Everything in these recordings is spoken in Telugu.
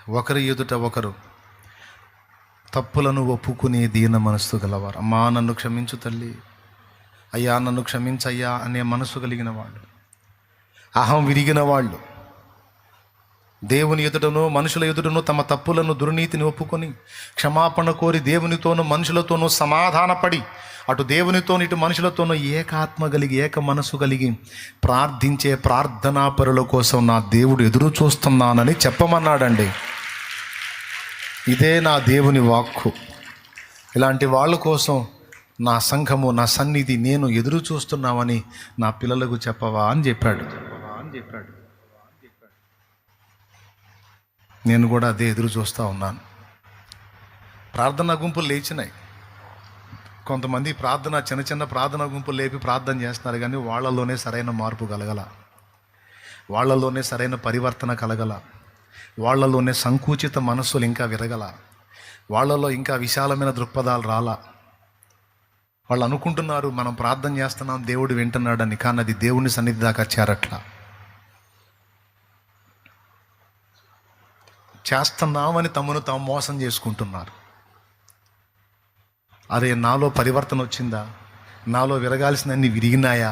ఒకరి ఎదుట ఒకరు తప్పులను ఒప్పుకునే దీన మనస్సు గలవారు. అమ్మా నన్ను క్షమించు తల్లి, అయ్యా నన్ను క్షమించయ్యా అనే మనసు కలిగిన వాళ్ళు, అహం విరిగిన వాళ్ళు, దేవుని ఎదుటను మనుషుల ఎదుటను తమ తప్పులను దుర్నీతిని ఒప్పుకొని క్షమాపణ కోరి దేవునితోనూ మనుషులతోనూ సమాధానపడి అటు దేవునితోనూ ఇటు మనుషులతోనూ ఏకాత్మ కలిగి ఏక మనసు కలిగి ప్రార్థించే ప్రార్థనా పరుల కోసం నా దేవుడు ఎదురు చూస్తున్నానని చెప్పమన్నాడండి. ఇదే నా దేవుని వాక్కు. ఇలాంటి వాళ్ళ కోసం నా సంఘము, నా సన్నిధి, నేను ఎదురు చూస్తున్నామని నా పిల్లలకు చెప్పవా అని చెప్పాడు. నేను కూడా అదే ఎదురు చూస్తూ ఉన్నాను. ప్రార్థనా గుంపులు లేచినాయి. కొంతమంది చిన్న చిన్న ప్రార్థనా గుంపులు లేపి ప్రార్థన చేస్తున్నారు, కానీ వాళ్ళలోనే సరైన మార్పు కలగల, వాళ్ళలోనే సరైన పరివర్తన కలగల, వాళ్ళలోనే సంకుచిత మనస్సులు ఇంకా విరగల, వాళ్ళలో ఇంకా విశాలమైన దృక్పథాలు రాలా. వాళ్ళు అనుకుంటున్నారు మనం ప్రార్థన చేస్తున్నాం దేవుడు వింటున్నాడని, కానీ అది దేవుని సన్నిధి దాకా చేరట్లా. చేస్తున్నామని తమను తాము మోసం చేసుకుంటున్నారు. అరే నాలో పరివర్తన వచ్చిందా, నాలో విరగాల్సినన్ని విరిగినాయా,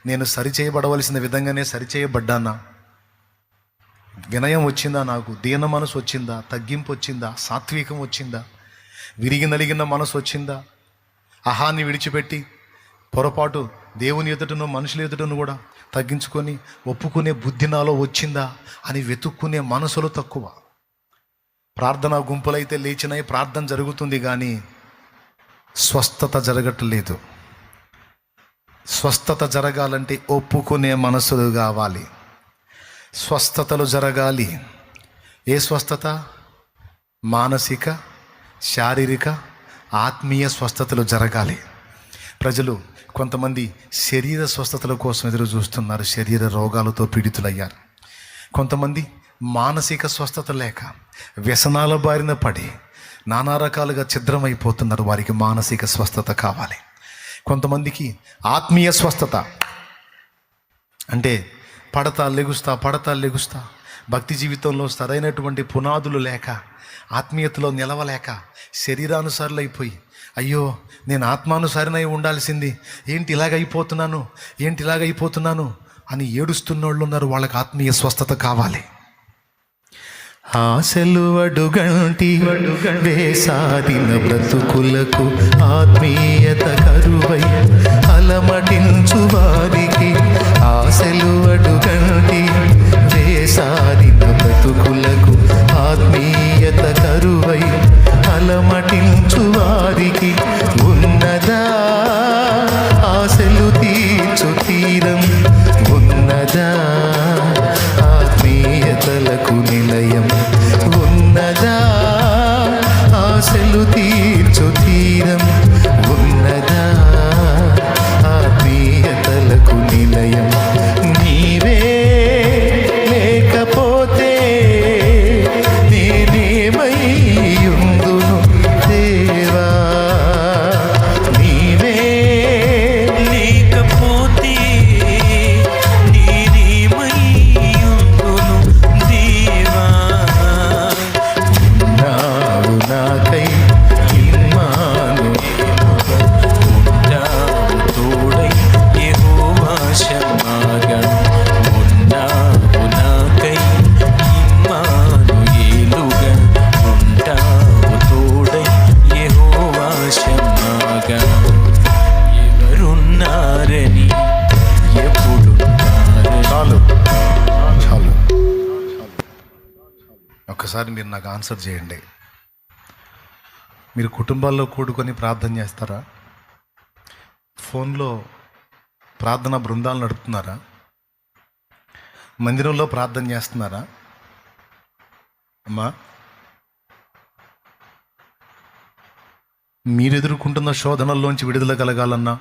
నేను సరిచేయబడవలసిన విధంగానే సరిచేయబడ్డానా, వినయం వచ్చిందా, నాకు దీన మనసు వచ్చిందా, తగ్గింపు వచ్చిందా, సాత్వికం వచ్చిందా, విరిగి నలిగిన మనసు వచ్చిందా, అహాన్ని విడిచిపెట్టి పొరపాటు దేవుని ఎదుటను మనుషుల ఎదుటను కూడా తగ్గించుకొని ఒప్పుకునే బుద్ధి నాలో వచ్చిందా అని వెతుక్కునే మనసులు తక్కువ. ప్రార్థనా గుంపులైతే లేచినాయి, ప్రార్థన జరుగుతుంది, కానీ స్వస్థత జరగట్లేదు. స్వస్థత జరగాలంటే ఒప్పుకునే మనసులు కావాలి, స్వస్థతలు జరగాలి. ఏ స్వస్థత? మానసిక, శారీరక, ఆత్మీయ స్వస్థతలు జరగాలి. ప్రజలు కొంతమంది శరీర స్వస్థతల కోసం ఎదురు చూస్తున్నారు, శరీర రోగాలతో పీడితులయ్యారు. కొంతమంది మానసిక స్వస్థత లేక వ్యసనాల బారిన పడి నానా రకాలుగా ఛిద్రమైపోతున్నారు, వారికి మానసిక స్వస్థత కావాలి. కొంతమందికి ఆత్మీయ స్వస్థత అంటే పడతా లెగుస్తా భక్తి జీవితంలో సరైనటువంటి పునాదులు లేక, ఆత్మీయతలో నిలవలేక, శరీరానుసారులు అయిపోయి అయ్యో నేను ఆత్మానుసారినై ఉండాల్సింది, ఏంటి ఇలాగైపోతున్నాను అని ఏడుస్తున్న వాళ్ళు ఉన్నారు. వాళ్ళకి ఆత్మీయ స్వస్థత కావాలి. ఆశలు అడుగంటి వేసాదిన బ్రతుకులకు ఆత్మీయత కరువై అలమటించు వారికి, ఆశలు అడుగంటి వేసాదిన బ్రతుకులకు ఆత్మీయత కరువై అలమటించు వారికి ఉన్నదా ఆశలు తీర్చు తీరం, ఉన్నదా ఆత్మీయతలకు నిలయం, ఉన్నదా ఆశలు తీర్చు తీరం, ఉన్నదా ఆత్మీయతలకు నిలయం. నీవే లేకపోతే నేనేమయ్యుందును దేవా, నీవే లేకపోతే నేనేమయ్యుందును దేవా. ఉన్నావు నాకై ఇమ్మానుయేలు, ఉన్నావు తోడై యెహోవా షమ్మాగా, ఉన్నావు నాకై ఇమ్మానుయేలుగా, ఉంటావు తోడై యెహోవా షమ్మాగా. ఎవరున్నారని ఎప్పుడున్నారని. చాలు ఒక్కసారి మీరు నాకు ఆన్సర్ చేయండి. మీరు కుటుంబాల్లో కూడుకొని ప్రార్థన చేస్తారా? ఫోన్లో ప్రార్థన బృందాలు నడుపుతున్నారా? మందిరంలో ప్రార్థన చేస్తున్నారా? అమ్మా, మీరు ఎదుర్కొంటున్న శోధనల్లోంచి విడుదల కలగాలన్నా,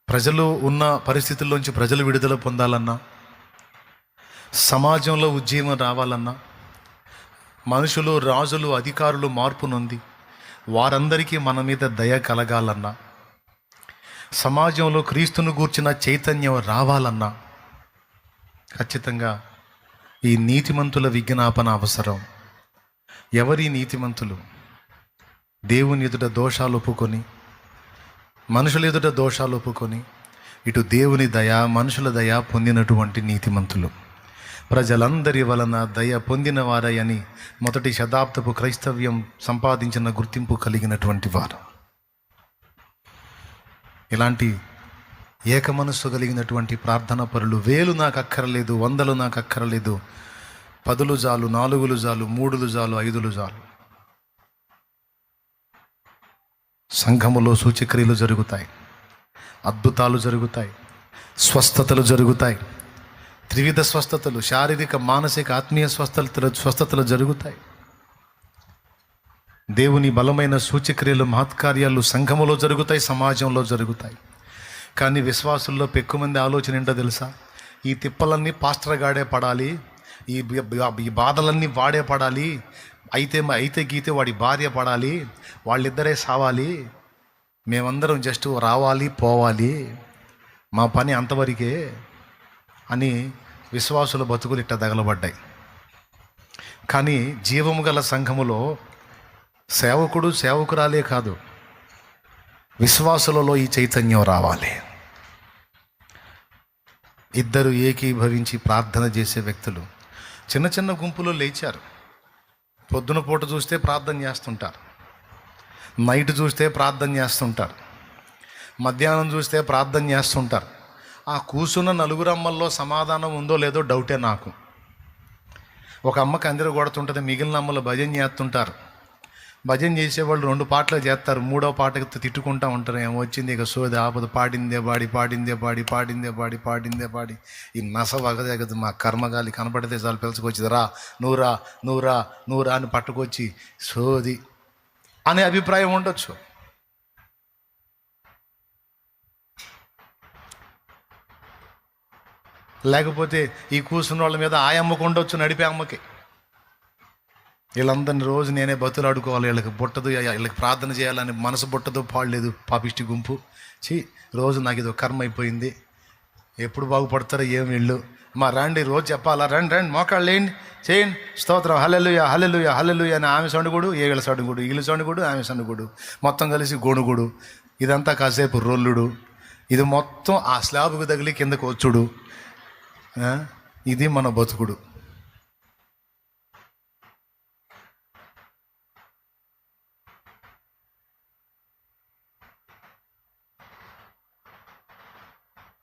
ప్రజలు ఉన్న పరిస్థితుల్లోంచి ప్రజలు విడుదల పొందాలన్నా, సమాజంలో ఉద్యమం రావాలన్నా, మనుషులు, రాజులు, అధికారులు మార్పు నొంది వారందరికీ మన మీద దయ కలగాలన్నా, సమాజంలో క్రీస్తును గూర్చిన చైతన్యం రావాలన్నా ఖచ్చితంగా ఈ నీతిమంతుల విజ్ఞాపన అవసరం. ఎవరి నీతిమంతులు? దేవుని ఎదుట దోషాలు ఒప్పుకొని, మనుషుల ఎదుట దోషాలు ఒప్పుకొని, ఇటు దేవుని దయ మనుషుల దయ పొందినటువంటి నీతిమంతులు, ప్రజలందరి వలన దయ పొందిన వారని మొదటి శతాబ్దపు క్రైస్తవ్యం సంపాదించిన గుర్తింపు కలిగినటువంటి వారు. ఇలాంటి ఏక మనస్సు కలిగినటువంటి ప్రార్థనా పరులు వేలు నాకు అక్కరలేదు, వందలు నాకు అక్కరలేదు, 10 చాలు, 4 చాలు, 3 చాలు, 5 చాలు. సంఘములో సూచక్రియలు జరుగుతాయి, అద్భుతాలు జరుగుతాయి, స్వస్థతలు జరుగుతాయి, త్రివిధ స్వస్థతలు, శారీరక మానసిక ఆత్మీయ స్వస్థతలు జరుగుతాయి. దేవుని బలమైన సూచక్రియలు మహత్కార్యాలు సంఘములో జరుగుతాయి, సమాజంలో జరుగుతాయి. కానీ విశ్వాసుల్లో పెక్కుమంది ఆలోచన ఏంటో తెలుసా? ఈ తిప్పలన్నీ పాస్టర్ గాడే పడాలి, ఈ బాధలన్నీ వాడే పడాలి, అయితే గీతే వాడి భార్య పడాలి, వాళ్ళిద్దరే సావాలి, మేమందరం జస్ట్ రావాలి పోవాలి, మా పని అంతవరకే అని విశ్వాసుల బతుకులు ఇట్ట తగలబడ్డాయి. కానీ జీవము గల సంఘములో సేవకుడు సేవకురాలే కాదు, విశ్వాసులలో ఈ చైతన్యం రావాలి. ఇద్దరు ఏకీభవించి ప్రార్థన చేసే వ్యక్తులు చిన్న చిన్న గుంపులో లేచారు. పొద్దున పూట చూస్తే ప్రార్థన చేస్తుంటారు, నైట్ చూస్తే ప్రార్థన చేస్తుంటారు, మధ్యాహ్నం చూస్తే ప్రార్థన చేస్తుంటారు. ఆ కూర్చున్న 4 అమ్మల్లో సమాధానం ఉందో లేదో డౌటే నాకు. ఒక అమ్మకి అందరూ కొడుతుంటుంది, మిగిలిన అమ్మలు భజన చేస్తుంటారు. భజన చేసేవాళ్ళు 2 పాటలు చేస్తారు, 3వ పాటకి తిట్టుకుంటూ ఉంటారు, ఏమో వచ్చింది ఇక సోది ఆపద, పాడిందే పాడి ఈ నస వగదగదు, మా కర్మగాలి కనపడితే చాలు పిలుచుకొచ్చింది, రా నువ్వు రా అని పట్టుకొచ్చి సోది అనే అభిప్రాయం ఉండొచ్చు. లేకపోతే ఈ కూర్చున్న వాళ్ళ మీద ఆయమ్మకు ఉండొచ్చు, నడిపే అమ్మకి. వీళ్ళందరినీ రోజు నేనే బతులాడుకోవాలి, వీళ్ళకి బుట్టదు, వీళ్ళకి ప్రార్థన చేయాలని మనసు బుట్టదు, పాడలేదు పాపిష్టి గుంపు. రోజు నాకు ఇది కర్మ అయిపోయింది, ఎప్పుడు బాగుపడతారో ఏం వీళ్ళు. మా రండి రోజు చెప్పాలా, రండి మోకాళ్ళు లేండి, చేయండి స్తోత్రం, హల్లెలూయా అని ఆమె సొండుగుడు, వీళ్ళ సొండుగుడు, వీళ్ళు సొండుగుడు, ఆమె సొండుగుడు, మొత్తం కలిసి గొణుగుడు. ఇదంతా కాసేపు రొల్లుడు, ఇది మొత్తం ఆ స్లాబ్కు తగిలి కిందకు వచ్చుడు. ఇది మన బతుకుడు.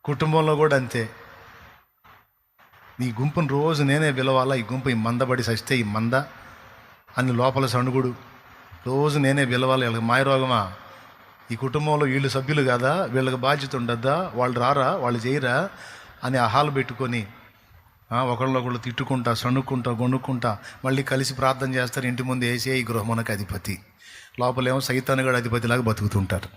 కుటుంబంలో కూడా అంతే. ఈ గుంపును రోజు నేనే పిలవాలా, ఈ గుంపు ఈ మందబడి సస్తే ఈ మంద అని లోపల సణుగుడు, రోజు నేనే పిలవాలి. వీళ్ళకి మాయరోగమా? ఈ కుటుంబంలో వీళ్ళు సభ్యులు కదా, వీళ్ళకి బాధ్యత ఉండద్దా, వాళ్ళు రారా, వాళ్ళు చేయరా అని అహాలు పెట్టుకొని ఒకళ్ళొకళ్ళు తిట్టుకుంటా, సణుక్కుంటా, గొణుక్కుంటా మళ్ళీ కలిసి ప్రార్థన చేస్తారు. ఇంటి ముందు వేసే ఈ గృహమునకు అధిపతి, లోపలేమో సైతానుగడ అధిపతిలాగా బతుకుతుంటారు.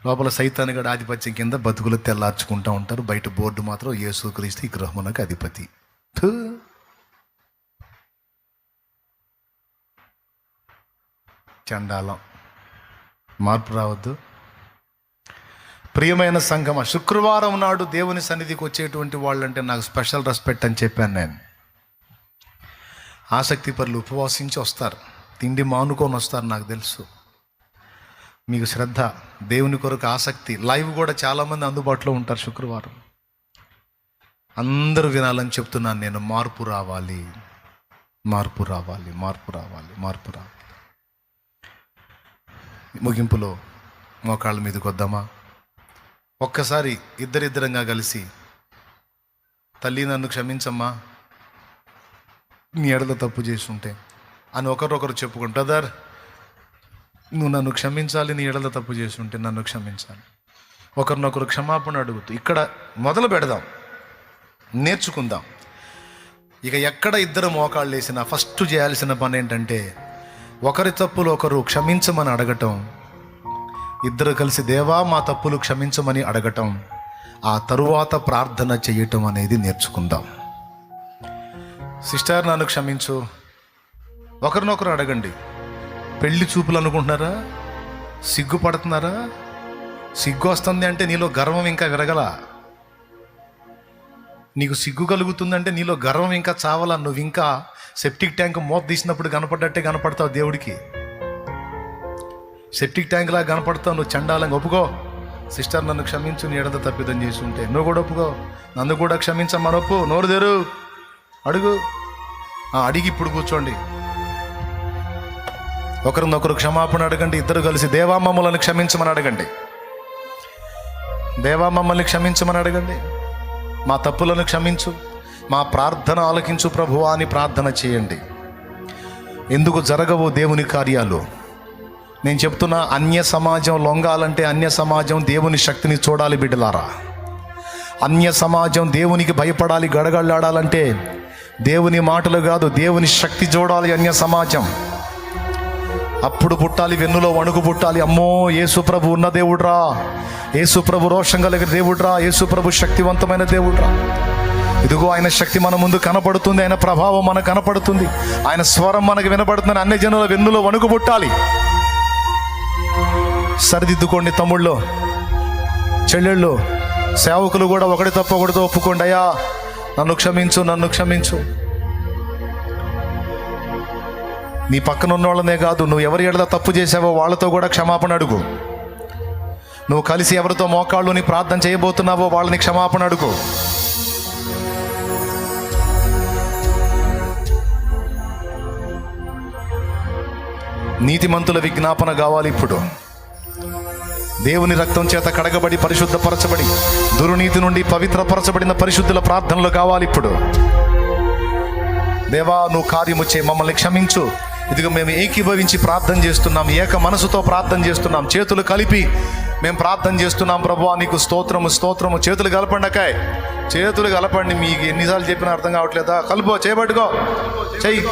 లోపల సైతానుగడ ఆధిపత్యం కింద బతుకులు తెల్లార్చుకుంటూ ఉంటారు, బయట బోర్డు మాత్రం యేసుక్రీస్తు ఈ గృహమునకు అధిపతి. చండాలం. మార్పు రావద్దు. ప్రియమైన సంఘమా, శుక్రవారం నాడు దేవుని సన్నిధికి వచ్చేటువంటి వాళ్ళంటే నాకు స్పెషల్ రెస్పెక్ట్ అని చెప్పాను నేను. ఆసక్తి పరులు ఉపవాసించి వస్తారు, తిండి మానుకొని వస్తారు, నాకు తెలుసు. మీకు శ్రద్ధ, దేవుని కొరకు ఆసక్తి. లైవ్ కూడా చాలామంది అందుబాటులో ఉంటారు శుక్రవారం. అందరూ వినాలని చెప్తున్నాను నేను. మార్పు రావాలి. ముగింపులో మోకాళ్ళ మీదకి వద్దామా? ఒక్కసారి ఇద్దరిద్దరంగా కలిసి, తల్లి నన్ను క్షమించమ్మా, నీ ఎడల తప్పు చేసి ఉంటే అని ఒకరొకరు చెప్పుకుంటా. బ్రదర్, నువ్వు నన్ను క్షమించాలి, నీ ఎడల తప్పు చేసి ఉంటే నన్ను క్షమించాలి. ఒకరినొకరు క్షమాపణ అడుగుతూ ఇక్కడ మొదలు పెడదాం, నేర్చుకుందాం. ఇక ఎక్కడ ఇద్దరు మోకాళ్ళు వేసినా ఫస్ట్ చేయాల్సిన పని ఏంటంటే ఒకరి తప్పులు ఒకరు క్షమించమని అడగటం, ఇద్దరు కలిసి దేవా మా తప్పులు క్షమించమని అడగటం, ఆ తరువాత ప్రార్థన చేయటం అనేది నేర్చుకుందాం. సిస్టర్ నన్ను క్షమించు, ఒకరినొకరు అడగండి. పెళ్లి చూపులు అనుకుంటున్నారా? సిగ్గుపడుతున్నారా? సిగ్గు వస్తుంది అంటే నీలో గర్వం ఇంకా విరగల. నీకు సిగ్గు కలుగుతుందంటే నీలో గర్వం ఇంకా చావాలా. నువ్వు ఇంకా సెప్టిక్ ట్యాంక్ మూత తీసినప్పుడు కనపడ్డట్టే కనపడతావు దేవుడికి. సెప్టిక్ ట్యాంక్ లాగా కనపడతావు. నువ్వు చండాలంగా ఒప్పుకో, సిస్టర్ నన్ను క్షమించు, నీ ఎడత తప్పిదం చేసి ఉంటే. నువ్వు కూడా ఒప్పుకో, నన్ను కూడా క్షమించమని ఒప్పు. నోరు తెరు, అడుగు. అడిగి ఇప్పుడు కూర్చోండి. ఒకరినొకరు క్షమాపణ అడగండి. ఇద్దరు కలిసి దేవా మమ్మల్ని క్షమించమని అడగండి. దేవా మమ్మల్ని క్షమించమని అడగండి. మా తప్పులను క్షమించు, మా ప్రార్థన ఆలకించు ప్రభువా అని ప్రార్థన చేయండి. ఎందుకు జరగవు దేవుని కార్యాలు? నేను చెప్తున్నా, అన్య సమాజం లొంగాలంటే అన్య సమాజం దేవుని శక్తిని చూడాలి బిడ్డలారా. అన్య సమాజం దేవునికి భయపడాలి, గడగడలాడాలంటే దేవుని మాటలు కాదు, దేవుని శక్తి చూడాలి అన్య సమాజం. అప్పుడు పుట్టాలి, వెన్నులో వణుకు పుట్టాలి. అమ్మో, యేసు ప్రభు ఉన్న దేవుడ్రా, యేసు ప్రభు రోషం కలిగిన దేవుడ్రా, యేసు ప్రభు శక్తివంతమైన దేవుడ్రా. ఇదిగో ఆయన శక్తి మన ముందు కనపడుతుంది, ఆయన ప్రభావం మనకు కనపడుతుంది, ఆయన స్వరం మనకు వినపడుతుంది. అన్ని జనుల వెన్నులో వణుకు పుట్టాలి. సరిదిద్దుకోండి తమ్ముళ్ళు, చెల్లెళ్ళు, సేవకులు కూడా ఒకటి తప్ప ఒకటితో ఒప్పుకోండి. అయ్యా నన్ను క్షమించు, నన్ను క్షమించు. నీ పక్కన ఉన్న వాళ్ళనే కాదు, నువ్వు ఎవరి ఎడల తప్పు చేసావో వాళ్ళతో కూడా క్షమాపణ అడుగు. నువ్వు కలిసి ఎవరితో మోకాళ్ళు నీ ప్రార్థన చేయబోతున్నావో వాళ్ళని క్షమాపణ అడుగు. నీతిమంతుల విజ్ఞాపన కావాలి. ఇప్పుడు దేవుని రక్తం చేత కడగబడి పరిశుద్ధపరచబడి దుర్నీతి నుండి పవిత్రపరచబడిన పరిశుద్ధుల ప్రార్థనలు కావాలి. ఇప్పుడు దేవా నువ్వు కార్యము చేయి, మమ్మల్ని క్షమించు. ఇదిగో మేము ఏకీభవించి ప్రార్థన చేస్తున్నాం, ఏక మనసుతో ప్రార్థన చేస్తున్నాం, చేతులు కలిపి మేము ప్రార్థన చేస్తున్నాం. ప్రభువా నీకు స్తోత్రము, స్తోత్రము. చేతులు కలపండి అక్కాయ్, చేతులు కలపండి. మీకు ఎన్నిసార్లు చెప్పినా అర్థం కావట్లేదా? కలుపో, చేయబట్టుకో, చెయ్యి.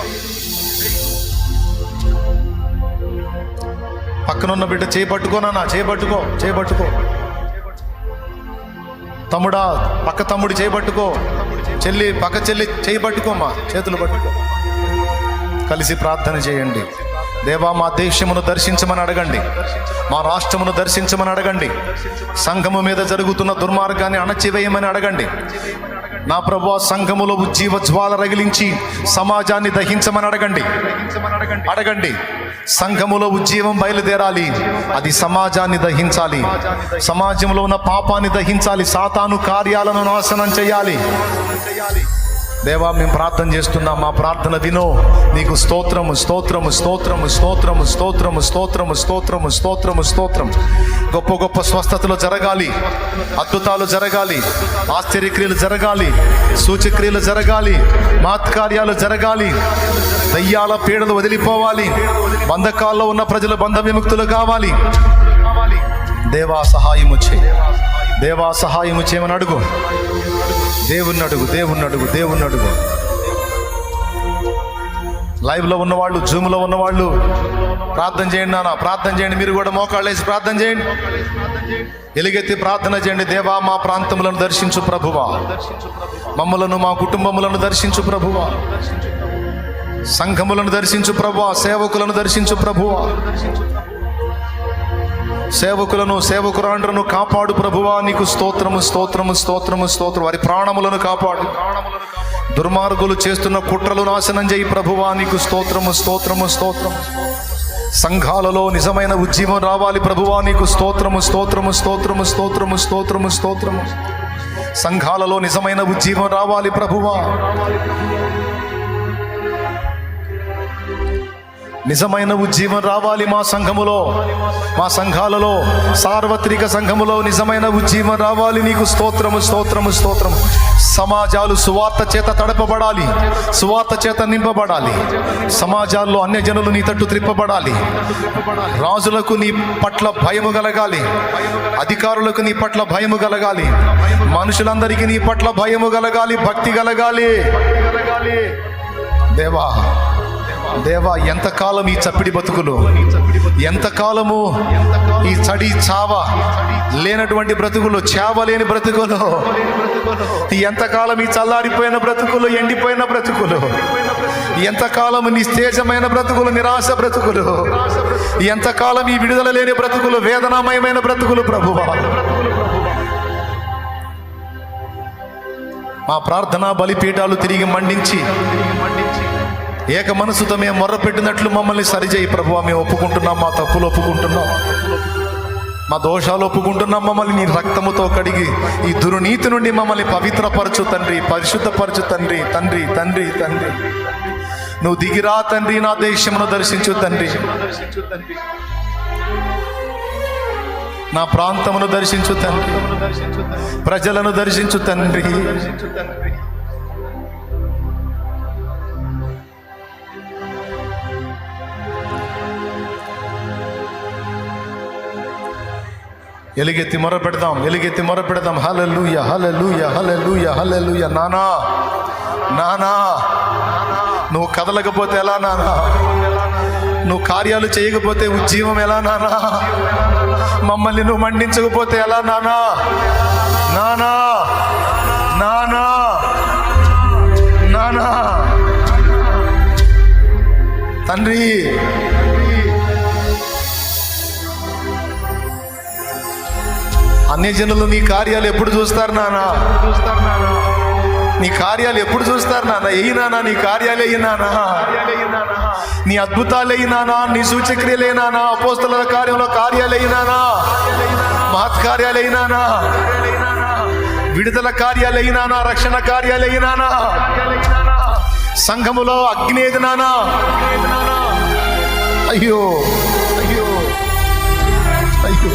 పక్కనున్న బిడ్డ చేయబట్టుకోనా, చేయబట్టుకో, చేయబట్టుకో. తమ్ముడా పక్క తమ్ముడు చేయబట్టుకో, చెల్లి పక్క చెల్లి చేయబట్టుకోమా, చేతులు పట్టుకో. కలిసి ప్రార్థన చేయండి. దేవా మా దేశమును దర్శించమని అడగండి, మా రాష్ట్రమును దర్శించమని అడగండి, సంఘము మీద జరుగుతున్న దుర్మార్గాన్ని అణచివేయమని అడగండి. నా ప్రభువా సంఘములో ఉజ్జీవ జ్వాల రగిలించి సమాజాన్ని దహించమని అడగండి. అడగండి, సంఘములో ఉజ్జీవం బయలుదేరాలి, అది సమాజాన్ని దహించాలి, సమాజంలో ఉన్న పాపాన్ని దహించాలి, సాతాను కార్యాలను నాశనం చేయాలి. దేవా మేము ప్రార్థన చేస్తున్నాం, మా ప్రార్థన వినో. నీకు స్తోత్రము, స్తోత్రము, స్తోత్రము, స్తోత్రము, స్తోత్రము, స్తోత్రము, స్తోత్రము, స్తోత్రము, స్తోత్రం. గొప్ప గొప్ప స్వస్థతలు జరగాలి, అద్భుతాలు జరగాలి, ఆశ్చర్యక్రియలు జరగాలి, సూచక్రియలు జరగాలి, మహత్కార్యాలు జరగాలి, దయ్యాల పీడలు వదిలిపోవాలి, బంధకాల్లో ఉన్న ప్రజలు బంధ విముక్తులు కావాలి. దేవా సహాయము చేయి, దేవా సహాయము చేయమని అడుగు. దేవుణ్ణి అడుగు, దేవుణ్ణి అడుగు, దేవుణ్ణి అడుగు. లైవ్లో ఉన్నవాళ్ళు, జూమ్లో ఉన్నవాళ్ళు ప్రార్థన చేయండి. నాన్న ప్రార్థన చేయండి. మీరు కూడా మోకాళ్ళు వేసి ప్రార్థన చేయండి, ఎలుగెత్తి ప్రార్థన చేయండి. దేవా మా ప్రాంతములను దర్శించు ప్రభువా, మమ్మలను మా కుటుంబములను దర్శించు ప్రభువా, సంఘములను దర్శించు ప్రభువా, సేవకులను దర్శించు ప్రభువా, సేవకులను సేవకురాండ్రను కాపాడు ప్రభువా. నీకు స్తోత్రము, స్తోత్రము, స్తోత్రము, స్తోత్రం. వారి ప్రాణములను కాపాడు, దుర్మార్గులు చేస్తున్న కుట్రలు నాశనం చేయి ప్రభువా. నీకు స్తోత్రము, స్తోత్రము, స్తోత్రం. సంఘాలలో నిజమైన ఉజ్జీవం రావాలి ప్రభువా. నీకు స్తోత్రము, స్తోత్రము, స్తోత్రము, స్తోత్రము, స్తోత్రము, స్తోత్రము. సంఘాలలో నిజమైన ఉజ్జీవం రావాలి ప్రభువా. నిజమైన ఉజ్జీవం రావాలి మా సంఘములో, మా సంఘాలలో, సార్వత్రిక సంఘములో నిజమైన ఉజ్జీవం రావాలి. నీకు స్తోత్రము, స్తోత్రము, స్తోత్రము. సమాజాలు సువార్త చేత తడపబడాలి, సువార్త చేత నింపబడాలి. సమాజాల్లో అన్యజనులు నీ తట్టు త్రిప్పబడాలి. రాజులకు నీ పట్ల భయము కలగాలి, అధికారులకు నీ పట్ల భయము కలగాలి, మనుషులందరికీ నీ పట్ల భయము కలగాలి, భక్తి కలగాలి. దేవా, దేవా ఎంతకాలం ఈ చప్పిడి బతుకులు, ఎంతకాలము ఈ చడి చావ లేనటువంటి బ్రతుకులు, చావ లేని బ్రతుకులు, ఎంతకాలం ఈ చల్లారిపోయిన బ్రతుకులు, ఎండిపోయిన బ్రతుకులు, ఎంతకాలం నిస్తేజమైన బ్రతుకులు, నిరాశ బ్రతుకులు, ఎంతకాలం ఈ విడుదల లేని బ్రతుకులు, వేదనామయమైన బ్రతుకులు ప్రభువా. మా ప్రార్థనా బలిపీఠాలు తిరిగి మండించి ఏక మనసుతో మేము మొర్రపెట్టినట్లు మమ్మల్ని సరిచేయి ప్రభువా. మేము ఒప్పుకుంటున్నాం, మా తప్పులు ఒప్పుకుంటున్నాం, మా దోషాలు ఒప్పుకుంటున్నాం. మమ్మల్ని నీ రక్తముతో కడిగి ఈ దుర్నీతి నుండి మమ్మల్ని పవిత్రపరచు తండ్రి, పరిశుద్ధపరచు తండ్రి. తండ్రి తండ్రి తండ్రి నువ్వు దిగిరా తండ్రి, నా దేశమును దర్శించు తండ్రి, నా ప్రాంతమును దర్శించు తండ్రి, ప్రజలను దర్శించు తండ్రి. ఎలుగెత్తి మొర పెడదాం, ఎలుగెత్తి మొర పెడదాం. హల్లెలూయా హల్లెలూయా హల్లెలూయా హల్లెలూయా. నానా నానా నువ్వు కదలకపోతే ఎలా నానా? నువ్వు కార్యాలు చేయకపోతే ఉజ్జీవం ఎలా నానా? మమ్మల్ని నువ్వు మండించకపోతే ఎలా నానా? నానా నానా నానా తండ్రి, అన్యజనులు నీ కార్యాలు ఎప్పుడు చూస్తారు నానా? నీ కార్యాలు ఎప్పుడు చూస్తారు నాన్న? ఎయ్యినానా నీ కార్యాలు, ఎయ్యినానా నీ అద్భుతాలు, ఎయ్యినానా నీ సూచక్రియలు, అయినానా అపోస్తలుల కార్యంలో కార్యాలు, అయినానా మహత్కార్యాలు, అయినానా విడుదల కార్యాలు, అయినానా రక్షణ కార్యాలు, అయినానా సంఘములో అగ్నేది నానా. అయ్యో అయ్యో అయ్యో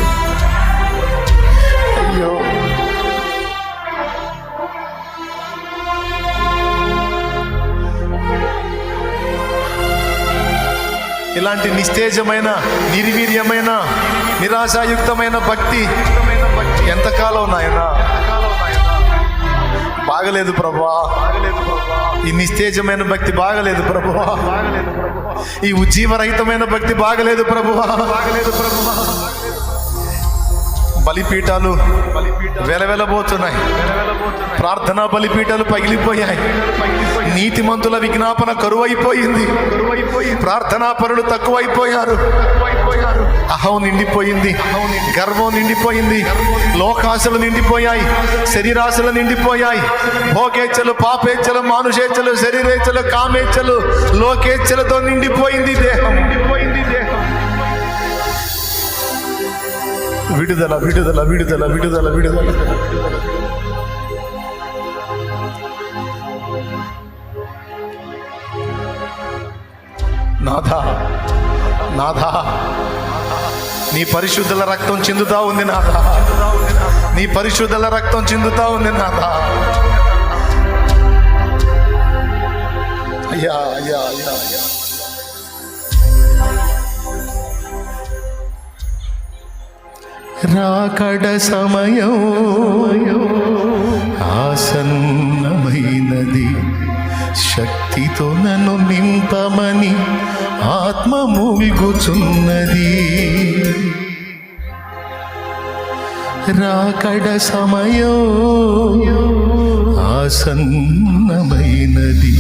అయ్యో. ఇలాంటి నిస్తేజమైన, నిర్వీర్యమైన, నిరాశాయుక్తమైన భక్తి ఎంతకాలం నాయనా? బాగలేదు ప్రభువా. ఈ నిస్తేజమైన భక్తి బాగలేదు ప్రభువా. ఈ ఉజ్జీవరహితమైన భక్తి బాగలేదు ప్రభువా. బలిపీఠాలు వెలవెలబోతున్నాయి, ప్రార్థనా బలిపీఠాలు పగిలిపోయాయి, నీతిమంతుల విజ్ఞాపన కరువైపోయింది, ప్రార్థనా పరులు తక్కువైపోయారు, అహం నిండిపోయింది, గర్వం నిండిపోయింది, లోకాశలు నిండిపోయాయి, శరీరాశలు నిండిపోయాయి, భోగేచ్ఛలు, పాపేచ్ఛలు, మానుషేచ్ఛలు, శరీరేచ్ఛలు, కామేచ్ఛలు, లోకేచ్ఛలతో నిండిపోయింది దేహం. విడుదల విడుదల విడుదల విడుదల విడుదల. నాథా నాథా నీ పరిశుద్ధుల రక్తం చిందుతా ఉంది నాథా, నీ పరిశుద్ధుల రక్తం చిందుతా ఉంది నాథా. అయ్యా అయ్యా అయ్యా అయ్యా. రాకడ సమయం ఆసన్నమైనది, శక్తితో నన్ను నింపమని ఆత్మ మూల్గుచున్నది. రాకడ సమయం ఆసన్నమైనది,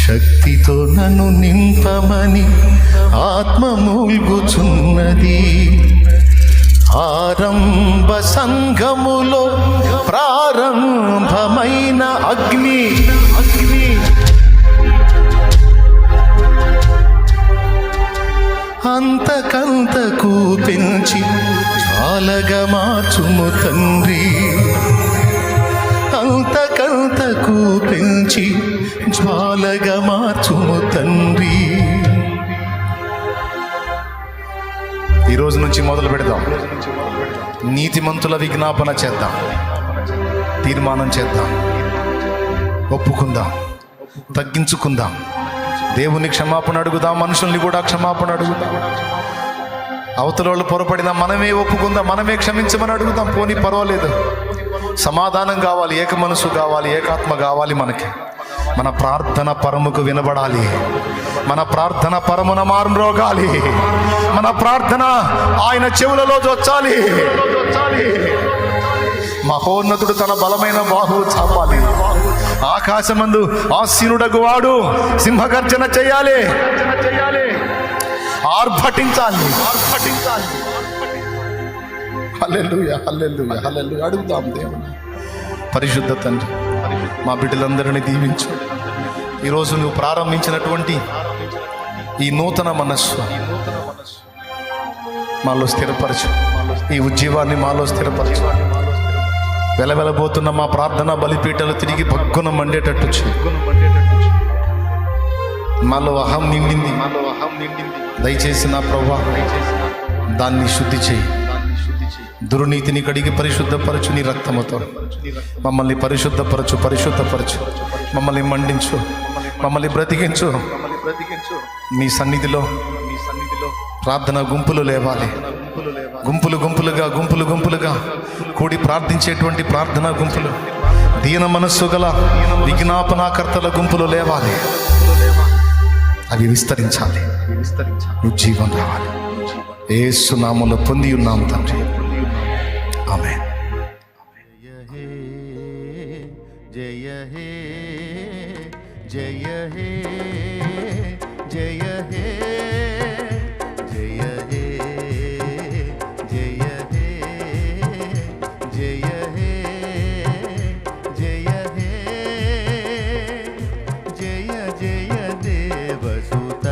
శక్తితో నన్ను నింపమని ఆత్మ మూల్గుచున్నది. ఆరంభ సంఘములో ప్రారంభమైన అగ్ని అంతకంతకు పెంచి జ్వాలగా మార్చుము తండ్రి, అంతకంతకు పెంచి జ్వాలగా మార్చుము తండ్రి. ఈ రోజు నుంచి మొదలు పెడదాం, నీతిమంతుల విజ్ఞాపన చేద్దాం, తీర్మానం చేద్దాం, ఒప్పుకుందాం, తగ్గించుకుందాం, దేవుని క్షమాపణ అడుగుదాం, మనుషుల్ని కూడా క్షమాపణ అడుగుదాం. అవతల వాళ్ళు పొరపడిన మనమే ఒప్పుకుందాం, మనమే క్షమించమని అడుగుదాం. పోనీ పర్వాలేదు, సమాధానం కావాలి, ఏక మనసు కావాలి, ఏకాత్మ కావాలి. మనకి మన ప్రార్థన పరముకు వినబడాలి, మన ప్రార్థన పరమున మారుమ్రోగాలి, మన ప్రార్థన ఆయన చెవులలో జొచ్చాలి. మహోన్నతుడు తన బలమైన బాహువు చాపాలి, ఆకాశమందు ఆసీనుడగు వాడు సింహగర్జన చేయాలి, ఆర్భటించాలి. హల్లెలూయా హల్లెలూయా హల్లెలూయా. అడుగుదాం దేవుని. పరిశుద్ధ తండ్రి, మా బిడ్డలందరినీ దీవించు. ఈరోజు నువ్వు ప్రారంభించినటువంటి ఈ నూతన మనస్సు మాలో స్థిరపరచు. ఈ ఉజ్జీవాన్ని మాలో స్థిరపరచు. వెలవెలబోతున్న మా ప్రార్థన బలిపీఠలు తిరిగి భగ్గున మండేటట్టు చేయి. మాలో అహం నిండింది, దయచేసి నా ప్రభువా దాన్ని శుద్ధి చేయి. దుర్నీతిని కడిగి పరిశుద్ధపరచు. నీ రక్తముతో మమ్మల్ని పరిశుద్ధపరచు. మమ్మల్ని మండించు, మమ్మల్ని బ్రతికించు. నీ సన్నిధిలో ప్రార్థన గుంపులు లేవాలి. గుంపులుగా కూడి ప్రార్థించేటువంటి ప్రార్థనా గుంపులు, దీన మనస్సు గల విజ్ఞాపనాకర్తల గుంపులు లేవాలి. అవి విస్తరించాలి. ఉజ్జీవం రావాలి. యేసు నామములో పొంది ఉన్నాము తండ్రి. ఆమేన్. జయ హే జయ హే జయ హే జయ హే జయ హే జయ హే జయ హే జయ జయ దేవసుత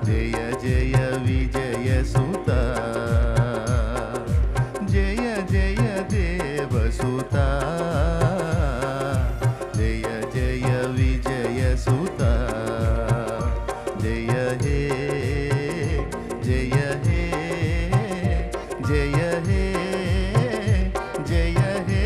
జయ జయ విజయ సుత జయ జయ దేవసుత జయ జయ విజయ సుత జయ హే జయ హే జయ హే జయ హే.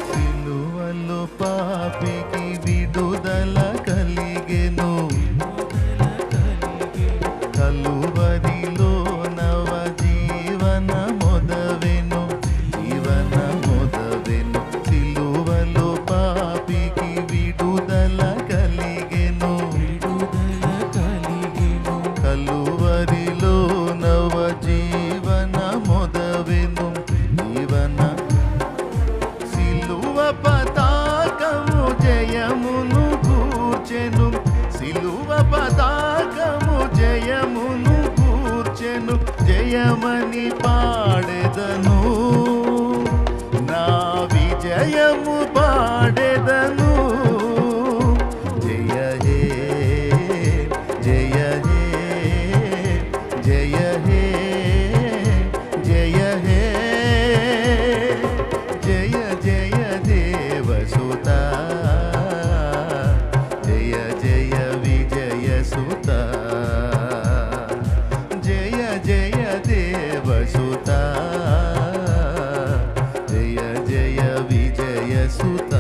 సిలువలో పాపికి విడుదల కలిగెను, కలువరిలో నవ జీవన మొదవెను. సిలువలో పాపికి విడుదల కలిగెను, కలువరిలో నవ జీవన మొదవెను. సిలువ పతాకము జయమును కూర్చెను, సిలువ పతాకము జయమును కూర్చెను. జయమని పాడెదను, నా విజయము పాడెదను. జయ హే జయ హే జయ హే జయ హే జయ జయ దేవసుత జయ జయ విజయ సుత జయ జయ దేవసుత జయ జయ విజయ సుత.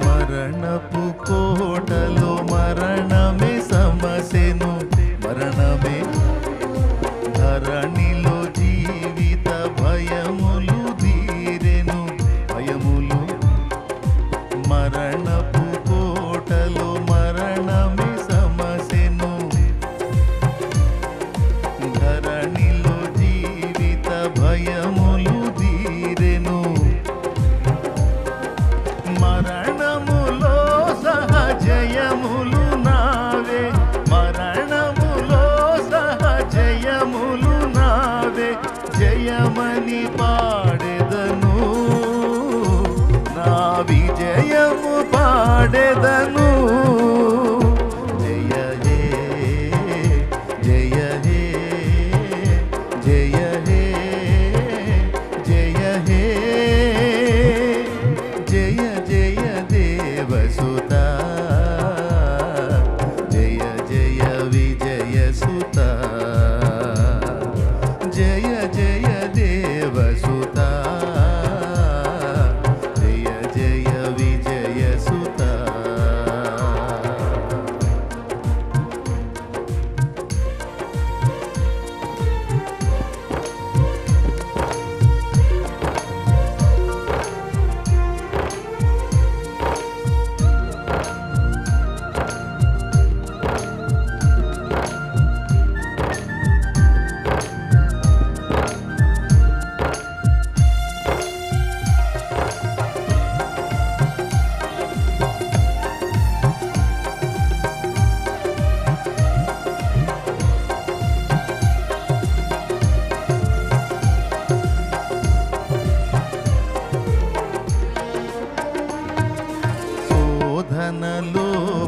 మరణపు కోటలో మరణమే సమసెను, మరణమే ధరణిలో జీవిత భయములు తీరెను, భయములు. మరణపు కోటలో మరణమే సమసెను, ధరణిలో జీవిత భయములు తీరెను. మరణములో సహజయ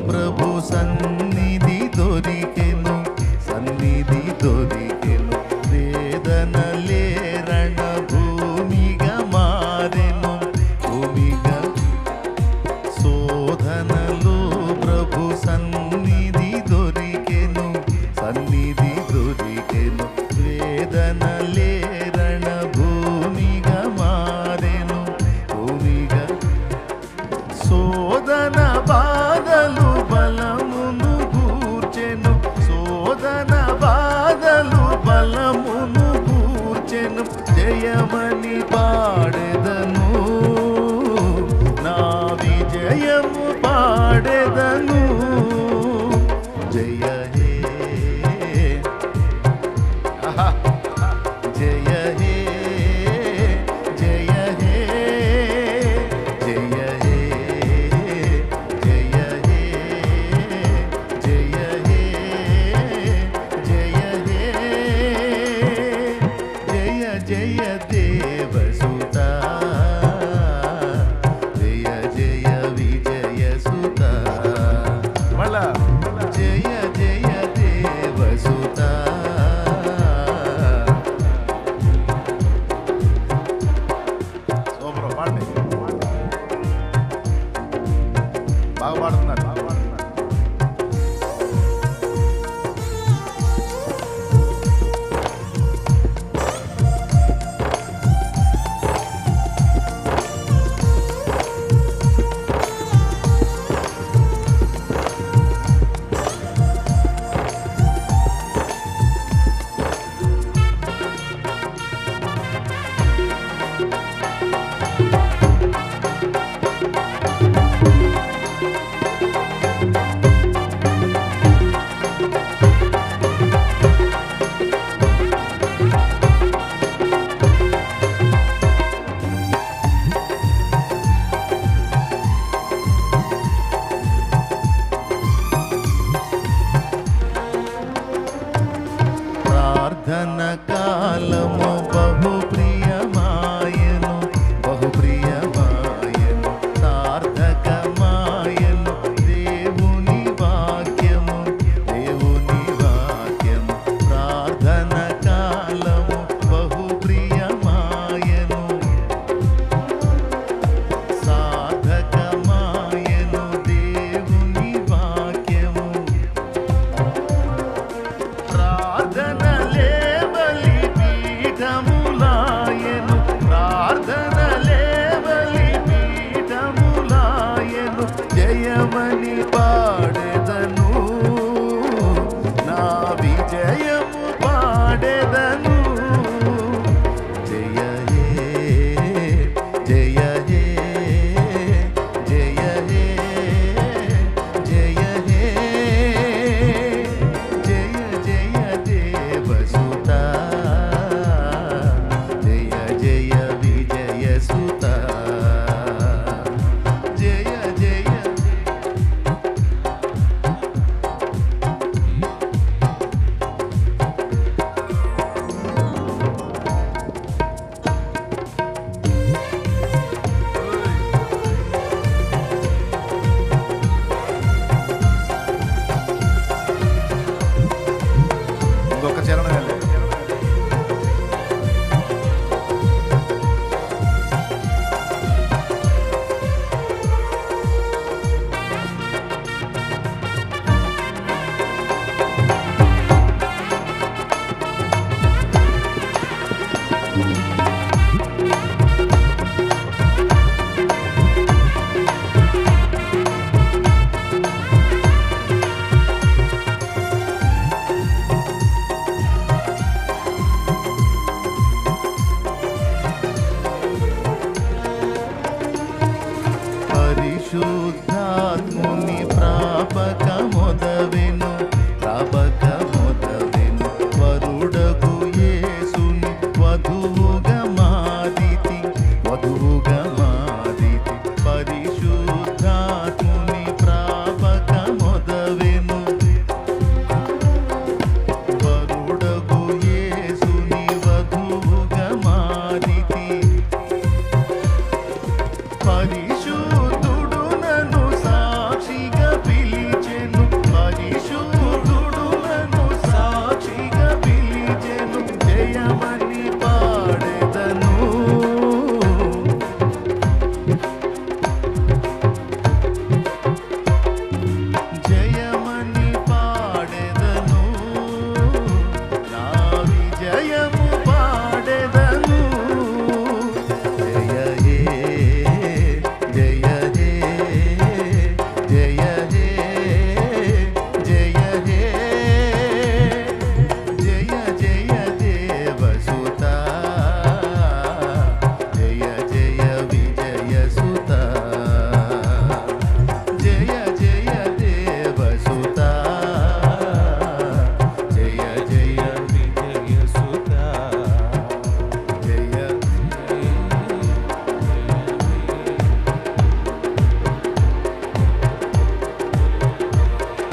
ప్రభు సన్నిధి దొరికెను, సన్నిధి దొరికెను. వేదనలే రణ భూమిగా మారెను, భూమిగా. శోధనలో ప్రభు సన్నిధి దొరికెను, సన్నిధి దొరికెను. వేదనలే రణ భూమిగా మారెను, భూమిగా. శోధన బాధలు బలమును గూర్చెను,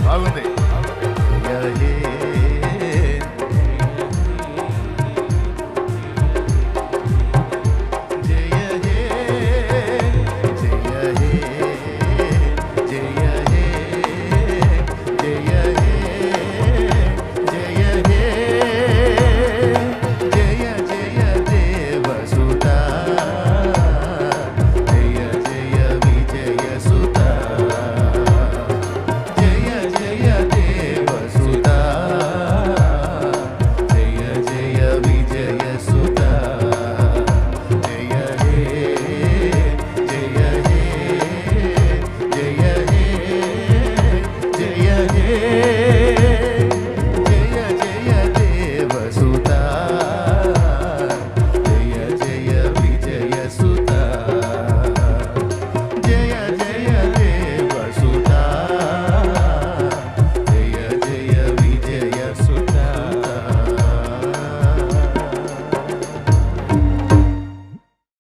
బాగుంది. జయ హే